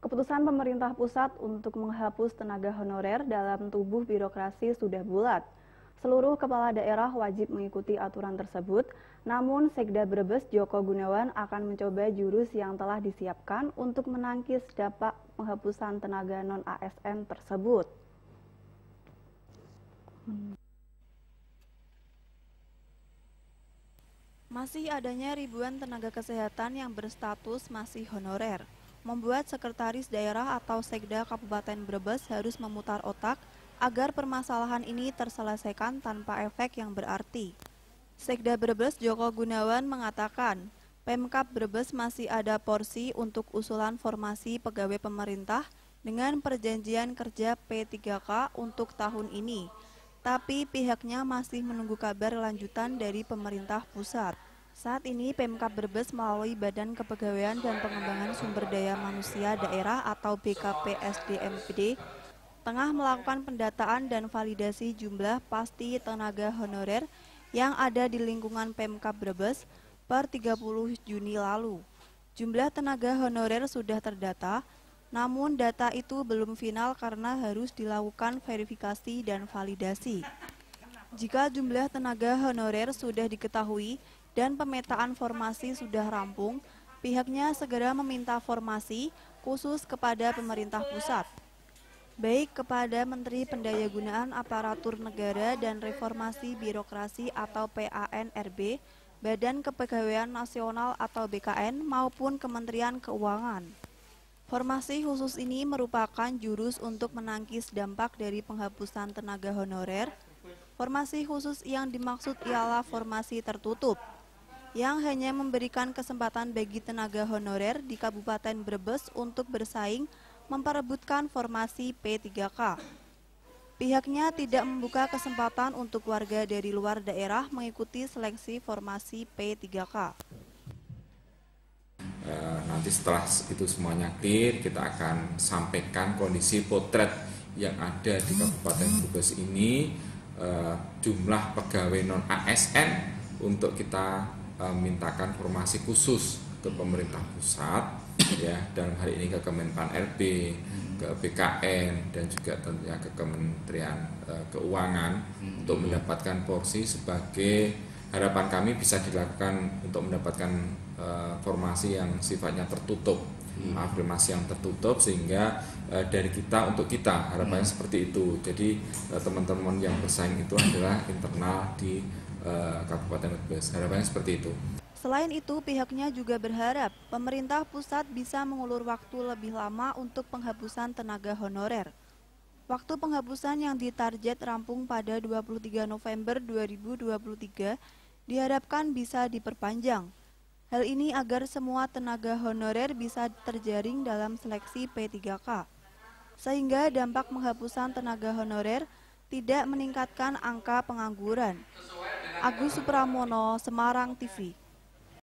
Keputusan pemerintah pusat untuk menghapus tenaga honorer dalam tubuh birokrasi sudah bulat. Seluruh kepala daerah wajib mengikuti aturan tersebut, namun Sekda Brebes Joko Gunawan akan mencoba jurus yang telah disiapkan untuk menangkis dampak penghapusan tenaga non-ASN tersebut. Masih adanya ribuan tenaga kesehatan yang berstatus masih honorer, membuat sekretaris daerah atau Sekda Kabupaten Brebes harus memutar otak agar permasalahan ini terselesaikan tanpa efek yang berarti. Sekda Brebes Joko Gunawan mengatakan, Pemkab Brebes masih ada porsi untuk usulan formasi pegawai pemerintah dengan perjanjian kerja P3K untuk tahun ini. Tapi pihaknya masih menunggu kabar lanjutan dari pemerintah pusat. Saat ini Pemkab Brebes melalui Badan Kepegawaian dan Pengembangan Sumber Daya Manusia Daerah atau BKPSDMPD tengah melakukan pendataan dan validasi jumlah pasti tenaga honorer yang ada di lingkungan Pemkab Brebes per 30 Juni lalu. Jumlah tenaga honorer sudah terdata, namun data itu belum final karena harus dilakukan verifikasi dan validasi. Jika jumlah tenaga honorer sudah diketahui dan pemetaan formasi sudah rampung, pihaknya segera meminta formasi khusus kepada pemerintah pusat, baik kepada Menteri Pendayagunaan Aparatur Negara dan Reformasi Birokrasi atau PANRB, Badan Kepegawaian Nasional atau BKN maupun Kementerian Keuangan. Formasi khusus ini merupakan jurus untuk menangkis dampak dari penghapusan tenaga honorer. Formasi khusus yang dimaksud ialah formasi tertutup, yang hanya memberikan kesempatan bagi tenaga honorer di Kabupaten Brebes untuk bersaing memperebutkan formasi P3K. Pihaknya tidak membuka kesempatan untuk warga dari luar daerah mengikuti seleksi formasi P3K. Nanti setelah itu semuanya clear, kita akan sampaikan kondisi potret yang ada di Kabupaten Brebes ini, jumlah pegawai non-ASN untuk kita mintakan formasi khusus ke pemerintah pusat, ya, dalam hari ini ke Kemenpan-RB, ke BKN, dan juga tentunya ke Kementerian Keuangan untuk mendapatkan porsi sebagai harapan kami bisa dilakukan untuk mendapatkan formasi yang sifatnya tertutup, afirmasi yang tertutup, sehingga dari kita untuk kita harapannya seperti itu. Jadi teman-teman yang bersaing itu adalah internal di Kabupaten Brebes, harapannya seperti itu. Selain itu, pihaknya juga berharap pemerintah pusat bisa mengulur waktu lebih lama untuk penghapusan tenaga honorer. Waktu penghapusan yang ditarget rampung pada 23 November 2023 diharapkan bisa diperpanjang. Hal ini agar semua tenaga honorer bisa terjaring dalam seleksi P3K, sehingga dampak penghapusan tenaga honorer tidak meningkatkan angka pengangguran. Agus Supramono, Semarang TV.